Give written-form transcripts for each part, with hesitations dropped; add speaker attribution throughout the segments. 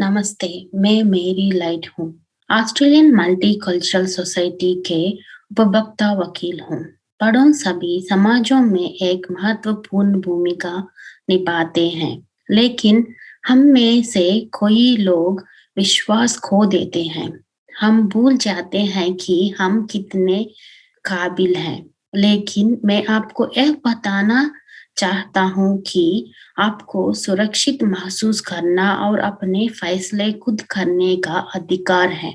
Speaker 1: नमस्ते, मैं मेरी लाइट हूँ। ऑस्ट्रेलियन मल्टीकल्चरल सोसाइटी के उपभोक्ता वकील हूँ। पढ़ों सभी समाजों में एक महत्वपूर्ण भूमिका निभाते हैं, लेकिन हम में से कोई लोग विश्वास खो देते हैं। हम भूल जाते हैं कि हम कितने काबिल हैं। लेकिन मैं आपको यह बताना चाहता हूँ कि आपको सुरक्षित महसूस करना और अपने फैसले खुद करने का अधिकार है।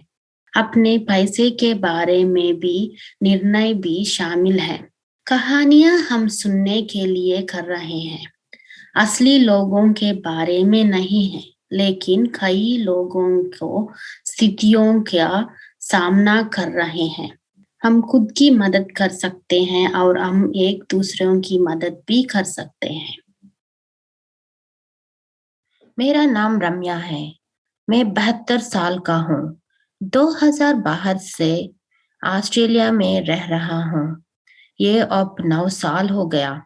Speaker 1: अपने पैसे के बारे में भी निर्णय भी शामिल है। कहानियां हम सुनने के लिए कर रहे हैं, असली लोगों के बारे में नहीं है। लेकिन कई लोगों को स्थितियों का सामना कर रहे हैं। हम खुद की मदद कर सकते हैं और हम एक दूसरों की मदद भी कर सकते हैं।
Speaker 2: मेरा नाम रम्या है। मैं 72 साल का हूँ। 2012 से ऑस्ट्रेलिया में रह रहा हूँ। ये अब 9 साल हो गया।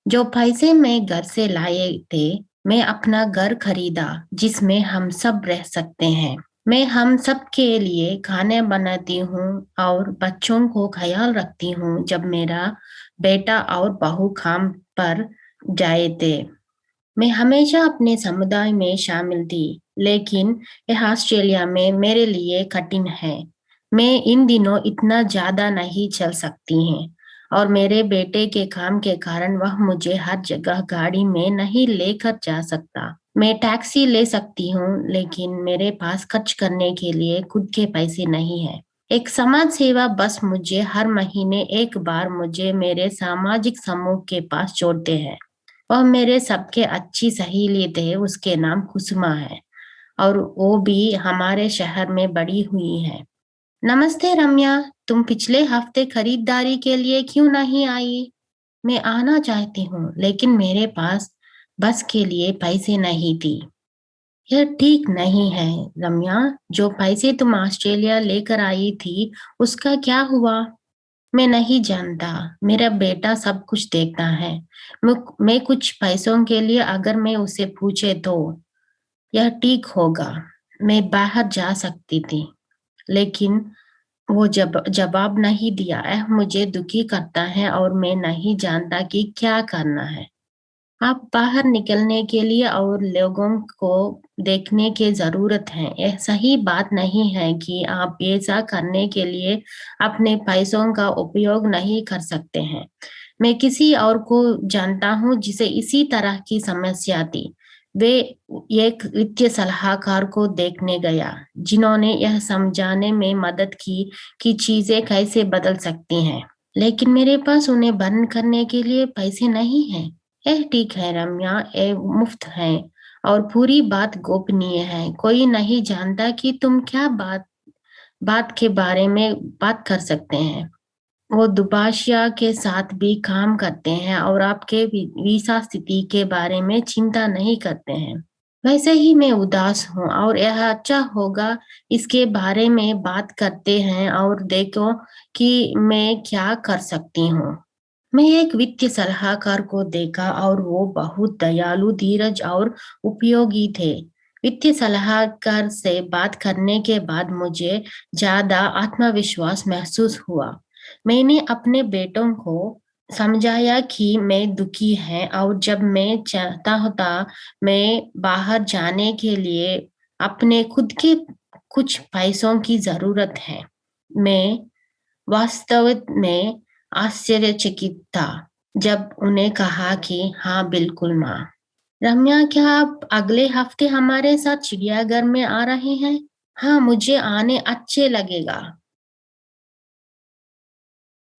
Speaker 2: जो पैसे मैं घर से लाए थे, मैं अपना घर खरीदा जिसमें हम सब रह सकते हैं। मैं हम सब के लिए खाने बनाती हूँ और बच्चों को ख्याल रखती हूँ जब मेरा बेटा और बहू काम पर जाए थे। मैं हमेशा अपने समुदाय में शामिल थी, लेकिन यह ऑस्ट्रेलिया में मेरे लिए कठिन है। मैं इन दिनों इतना ज्यादा नहीं चल सकती हैं और मेरे बेटे के काम के कारण वह मुझे हर जगह गाड़ी में नहीं लेकर जा सकता। मैं टैक्सी ले सकती हूँ, लेकिन मेरे पास खर्च करने के लिए खुद के पैसे नहीं है। एक समाज सेवा बस मुझे हर महीने एक बार मुझे मेरे सामाजिक समूह के पास छोड़ते हैं। वह मेरे सबके अच्छी सहेली थे। उसके नाम कुसुमा है और वो भी हमारे शहर में बड़ी हुई है। नमस्ते रम्या, तुम पिछले हफ्ते खरीदारी के लिए क्यों नहीं आई? मैं आना चाहती हूँ, लेकिन मेरे पास बस के लिए पैसे नहीं थी। यह ठीक नहीं है रम्या। जो पैसे तुम ऑस्ट्रेलिया लेकर आई थी, उसका क्या हुआ? मैं नहीं जानता। मेरा बेटा सब कुछ देखता है। मैं कुछ पैसों के लिए अगर मैं उसे पूछे तो यह ठीक होगा। मैं बाहर जा सकती थी, लेकिन वो जब जवाब नहीं दिया। यह मुझे दुखी करता है और मैं नहीं जानता कि क्या करना है। आप बाहर निकलने के लिए और लोगों को देखने की जरूरत है। यह सही बात नहीं है कि आप ऐसा करने के लिए अपने पैसों का उपयोग नहीं कर सकते हैं। मैं किसी और को जानता हूँ जिसे इसी तरह की समस्या थी। वे एक वित्तीय सलाहकार को देखने गया, जिन्होंने यह समझाने में मदद की कि चीजें कैसे बदल सकती हैं। लेकिन मेरे पास उन्हें बंद करने के लिए पैसे नहीं हैं। यह ठीक है रम्या, ये मुफ्त है और पूरी बात गोपनीय है। कोई नहीं जानता कि तुम क्या बात बात के बारे में बात कर सकते हैं। वो दुभाषिया के साथ भी काम करते हैं और आपके वीसा स्थिति के बारे में चिंता नहीं करते हैं। वैसे ही मैं उदास हूँ और यह अच्छा होगा इसके बारे में बात करते हैं और देखो कि मैं क्या कर सकती हूँ। मैं एक वित्तीय सलाहकार को देखा और वो बहुत दयालु, धीरज और उपयोगी थे। वित्तीय सलाहकार से बात करने के बाद मुझे ज्यादा आत्मविश्वास महसूस हुआ। मैंने अपने बेटों को समझाया कि मैं दुखी है और जब मैं चाहता होता मैं बाहर जाने के लिए अपने खुद के कुछ पैसों की जरूरत है। मैं वास्तव में आश्चर्यचकित था जब उन्हें कहा कि हाँ बिल्कुल माँ। रम्या, क्या आप अगले हफ्ते हमारे साथ चिड़ियाघर में आ रहे हैं? हाँ, मुझे आने अच्छे लगेगा।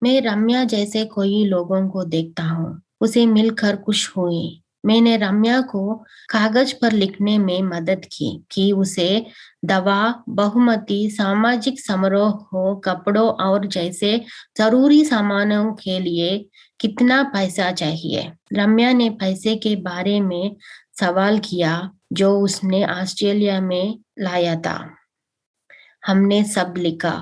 Speaker 2: मैं रम्या जैसे कोई लोगों को देखता हूँ, उसे मिलकर खुश हुई। मैंने रम्या को कागज पर लिखने में मदद की कि उसे दवा, बहुमती, सामाजिक समारोह हो, कपड़ों और जैसे जरूरी सामानों के लिए कितना पैसा चाहिए। रम्या ने पैसे के बारे में सवाल किया जो उसने ऑस्ट्रेलिया में लाया था। हमने सब लिखा।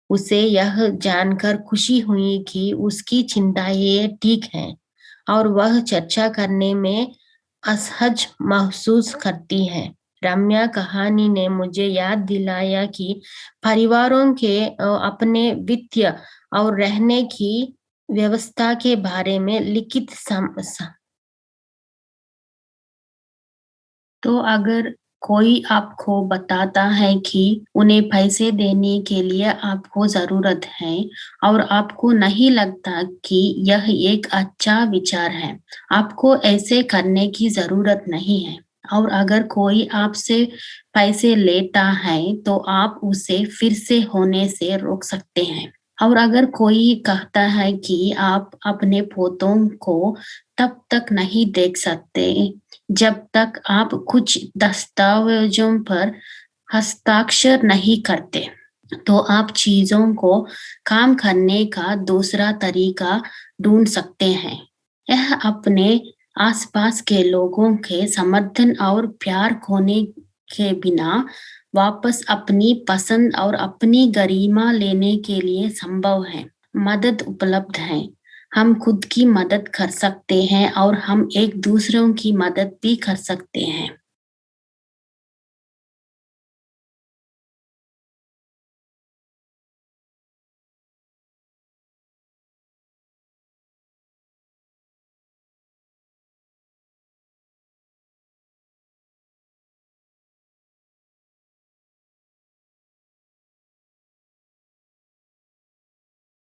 Speaker 2: उसे यह जानकर खुशी हुई कि उसकी चिंताएं ठीक हैं और वह चर्चा करने में असहज महसूस करती है। रम्या कहानी ने मुझे याद दिलाया कि परिवारों के अपने वित्तीय और रहने की व्यवस्था के बारे में लिखित
Speaker 1: तो अगर कोई आपको बताता है कि उन्हें पैसे देने के लिए आपको ज़रूरत है और आपको नहीं लगता कि यह एक अच्छा विचार है, आपको ऐसे करने की ज़रूरत नहीं है। और अगर कोई आपसे पैसे लेता है, तो आप उसे फिर से होने से रोक सकते हैं। और अगर कोई कहता है कि आप अपने पोतों को तब तक नहीं देख सकते जब तक आप कुछ दस्तावेजों पर हस्ताक्षर नहीं करते, तो आप चीजों को काम करने का दूसरा तरीका ढूंढ सकते हैं। यह अपने आसपास के लोगों के समर्थन और प्यार खोने के बिना वापस अपनी पसंद और अपनी गरिमा लेने के लिए संभव है। मदद उपलब्ध है। हम खुद की मदद कर सकते हैं और हम एक दूसरों की मदद भी कर सकते हैं।